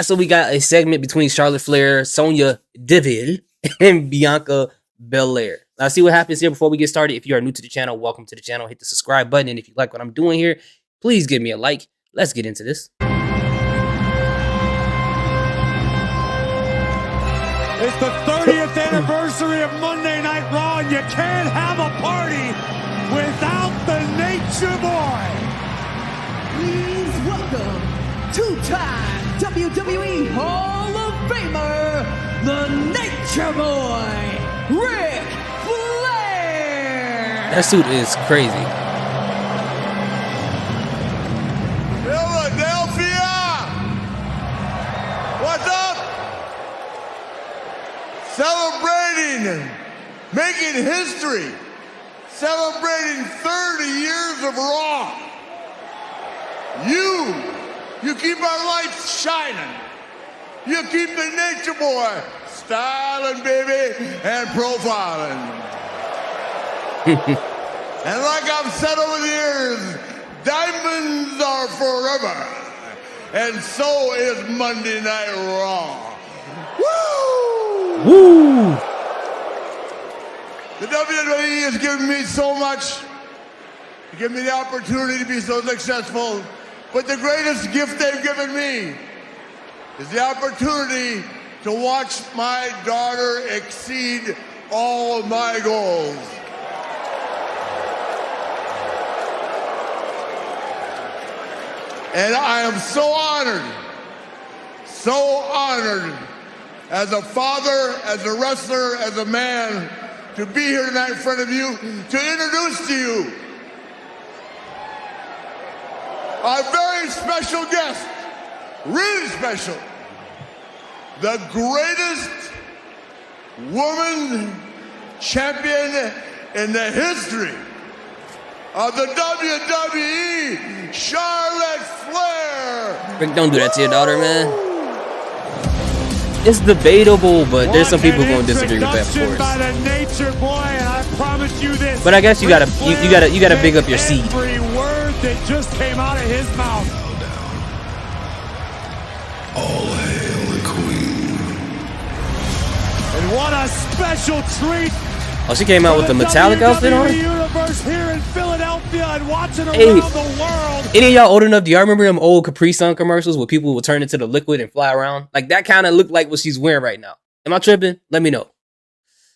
So we got a segment between Charlotte Flair, Sonya Deville, and Bianca Belair. Now, see what happens here before we get started. If you are new to the channel, welcome to the channel. Hit the subscribe button. And if you like what I'm doing here, please give me a like. Let's get into this. It's the 30th anniversary of Monday Night Raw, and you can't have a party without the Nature Boy. Please welcome two-time WWE Hall of Famer, the Nature Boy, Ric Flair. That suit is crazy. Philadelphia! What's up? Celebrating, making history, celebrating 30 years of Raw. You keep our lights shining. You keep the Nature Boy styling, baby, and profiling. And like I've said over the years, diamonds are forever. And so is Monday Night Raw. Woo! Woo! The WWE has given me so much. They give me the opportunity to be so successful. But the greatest gift they've given me is the opportunity to watch my daughter exceed all of my goals. And I am so honored as a father, as a wrestler, as a man, to be here tonight in front of you, to introduce to you our very special guest, really special, the greatest woman champion in the history of the WWE, Charlotte Flair. Rick, don't do that to your daughter, man. It's debatable, but there's some people who gonna disagree with that, of course. By the Nature Boy, and I promise you this. But I guess you gotta big up your seed. Every word that just came out of his mouth. All hail the queen. And what a special treat. Oh, she came out with the metallic outfit on? Universe here in Philadelphia and watching around Hey, the world. any of y'all old enough? Do y'all remember them old Capri Sun commercials where people would turn into the liquid and fly around? Like that kind of looked like what she's wearing right now. Am I tripping? Let me know.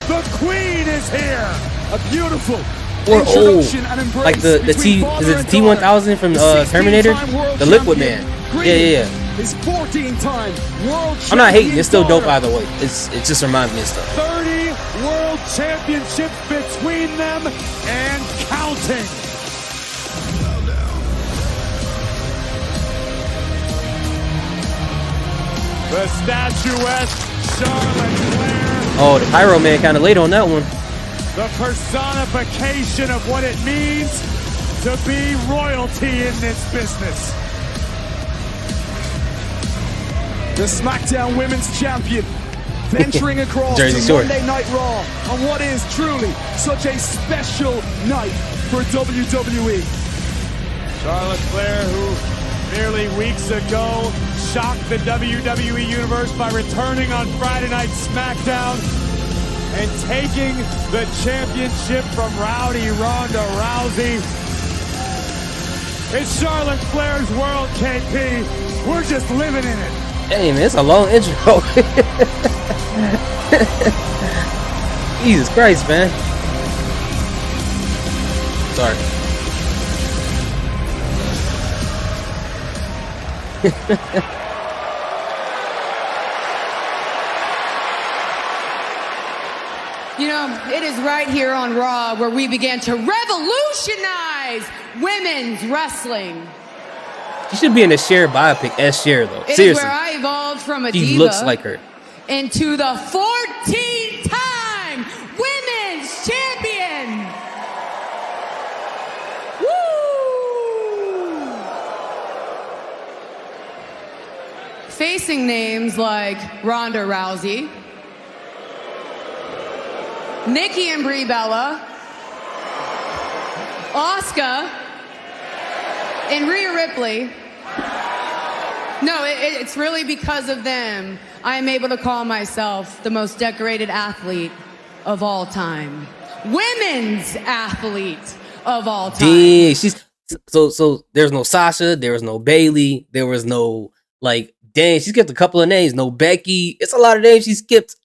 The Queen is here. A beautiful Or old, like the T, is it the T1000 from Terminator? The Liquid Man. Yeah. His 14-time world champion. I'm not hating. It's still dope either way. It just reminds me of stuff. 30 world championships between them and counting. The statuette, Charlotte Flair. Oh, the Pyro Man kind of late on that one. The personification of what it means to be royalty in this business. The SmackDown Women's Champion venturing across Jersey to Shore. Monday Night Raw on what is truly such a special night for WWE. Charlotte Flair, who merely weeks ago shocked the WWE Universe by returning on Friday Night SmackDown and taking the championship from Rowdy Ronda Rousey. It's Charlotte Flair's world, KP. We're just living in it. Hey man, it's a long intro. Jesus Christ, man. Sorry. You know, it is right here on Raw where we began to revolutionize women's wrestling. She should be in a Cher biopic as Cher, though. It Seriously. is where I evolved from a She diva looks like her. into the 14-time women's champion. Woo! Facing names like Ronda Rousey, Nikki and Brie Bella, Asuka, and Rhea Ripley. No, it's really because of them I am able to call myself the most decorated athlete of all time. Women's athlete of all time. Dang, she's so there's no Sasha, there was no Bailey, there was no like dang, she skipped a couple of names, no Becky. It's a lot of names she skipped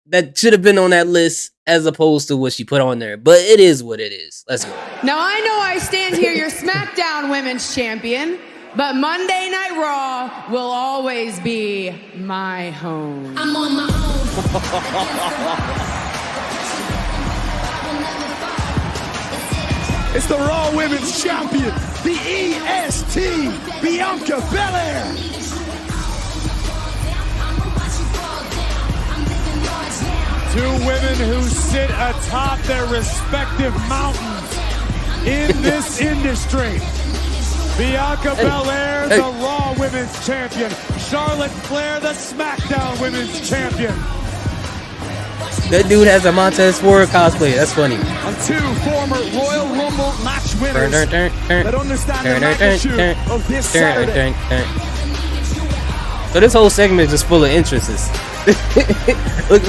that should have been on that list as opposed to what she put on there. But it is what it is. Let's go. Now I know I stand here your SmackDown Women's Champion, but Monday Night Raw will always be my home. I'm on my own. It's the Raw Women's Champion, the EST, Bianca Belair. Two women who sit atop their respective mountains in this industry. Bianca Belair, the Raw Women's Champion. Charlotte Flair, the SmackDown Women's Champion. That dude has a Montez Ford cosplay. That's funny. On two former Royal Rumble match winners that understand the magnitude of this Saturday. So this whole segment is just full of entrances. Look,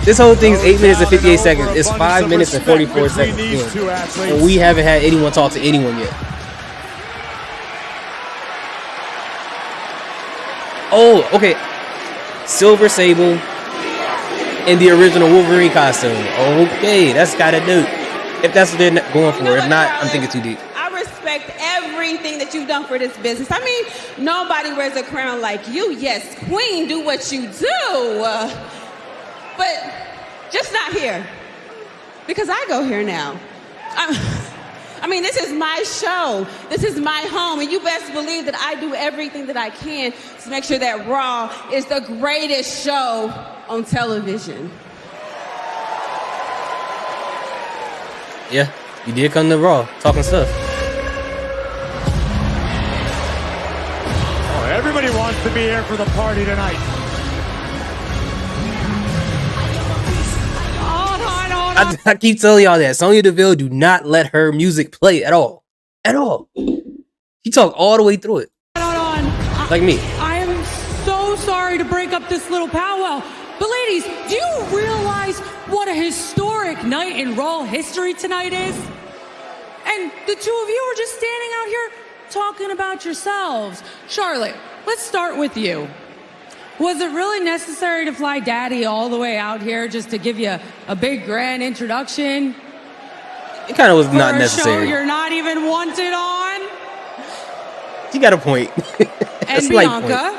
this whole thing is 8 minutes and 58 seconds. It's 5 minutes and 44 seconds. And we haven't had anyone talk to anyone yet. Oh, okay. Silver Sable in the original Wolverine costume. Okay, that's gotta do. If that's what they're going for. If not, I'm thinking too deep. I respect everything that you've done for this business. I mean, nobody wears a crown like you. Yes, queen, do what you do. But just not here. Because I go here now. I mean, this is my show. This is my home. And you best believe that I do everything that I can to make sure that Raw is the greatest show on television. Yeah, you did come to Raw talking stuff. Oh, everybody wants to be here for the party tonight. I keep telling y'all that Sonya Deville do not let her music play at all. At all. She talk all the way through it. Like me. I am so sorry to break up this little powwow. But ladies, do you realize what a historic night in Raw history tonight is? And the two of you are just standing out here talking about yourselves. Charlotte, let's start with you. Was it really necessary to fly Daddy all the way out here just to give you a big grand introduction? It kind of was not For a necessary. show you're not even wanted on? You got a point. And Bianca,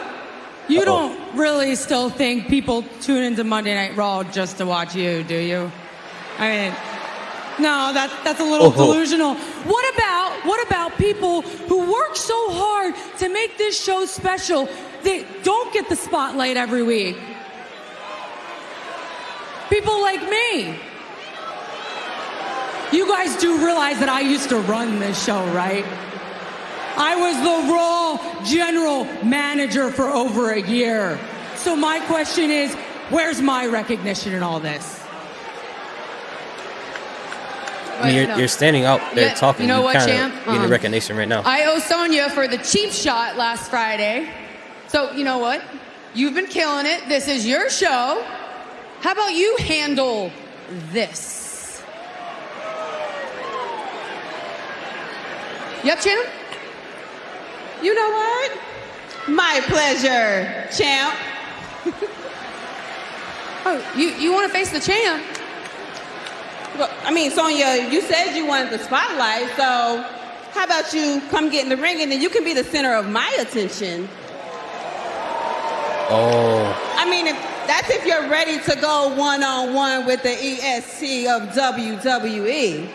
you don't really still think people tune into Monday Night Raw just to watch you, do you? I mean, no, that's a little delusional. What about people who work so hard to make this show special that don't get the spotlight every week? People like me. You guys do realize that I used to run this show, right? I was the Raw general manager for over a year. So my question is, where's my recognition in all this? I mean, you're standing out there talking. You know what, kinda champ? getting the recognition right now. I owe Sonya for the cheap shot last Friday. So, you know what? You've been killing it. This is your show. How about you handle this? Yep, champ? You know what? My pleasure, champ. Oh, you want to face the champ? Well, I mean, Sonya, you said you wanted the spotlight, so how about you come get in the ring and then you can be the center of my attention. Oh. I mean, that's if you're ready to go one-on-one with the EST of WWE.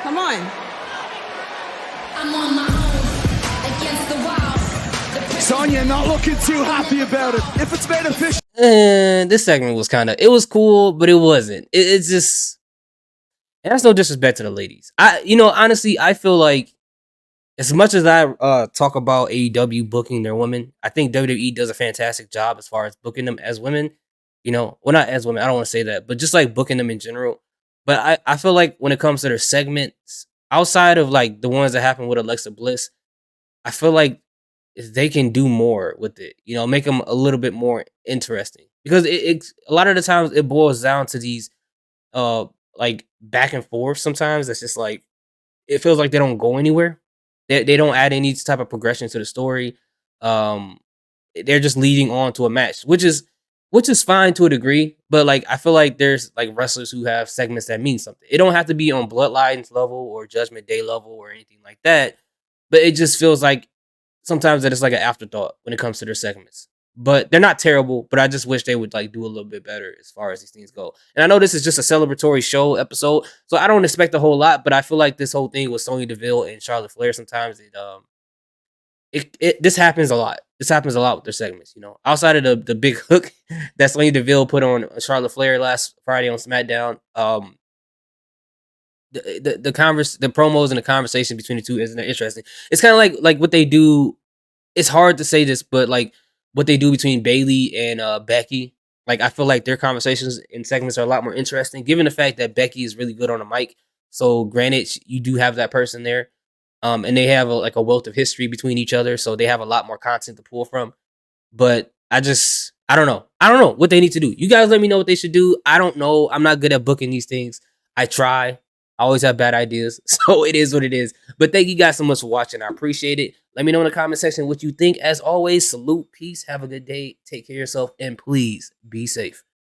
Come on. I'm on my own against the wall. Sonya not looking too happy about it. If it's made official. And this segment was it was cool, but it wasn't. It's just, and that's no disrespect to the ladies. Honestly, I feel like as much as I talk about AEW booking their women, I think WWE does a fantastic job as far as booking them as women. Well, not as women. I don't want to say that, but just like booking them in general. But I feel like when it comes to their segments, outside of like the ones that happen with Alexa Bliss, I feel like is they can do more with it. You know, make them a little bit more interesting because it's a lot of the times it boils down to these like back and forth. Sometimes that's just like it feels like they don't go anywhere. They don't add any type of progression to the story. Um, they're just leading on to a match, which is fine to a degree. But like I feel like there's like wrestlers who have segments that mean something. It don't have to be on Bloodlines level or Judgment Day level or anything like that. But it just feels like sometimes that it's like an afterthought when it comes to their segments. But they're not terrible, but I just wish they would like do a little bit better as far as these things go. And I know this is just a celebratory show episode, so I don't expect a whole lot, but I feel like this whole thing with Sonya Deville and Charlotte Flair sometimes this happens a lot. This happens a lot with their segments, you know. Outside of the big hook that Sonya Deville put on Charlotte Flair last Friday on SmackDown, the promos and the conversation between the two isn't that interesting. It's kind of like what they do. It's hard to say this, but like what they do between Bailey and Becky, like I feel like their conversations and segments are a lot more interesting, given the fact that Becky is really good on the mic. So granted, you do have that person there, and they have like a wealth of history between each other, so they have a lot more content to pull from. But I don't know. I don't know what they need to do. You guys let me know what they should do. I don't know. I'm not good at booking these things. I try. I always have bad ideas. So it is what it is. But thank you guys so much for watching. I appreciate it. Let me know in the comment section what you think. As always, salute, peace, have a good day. Take care of yourself, and please be safe.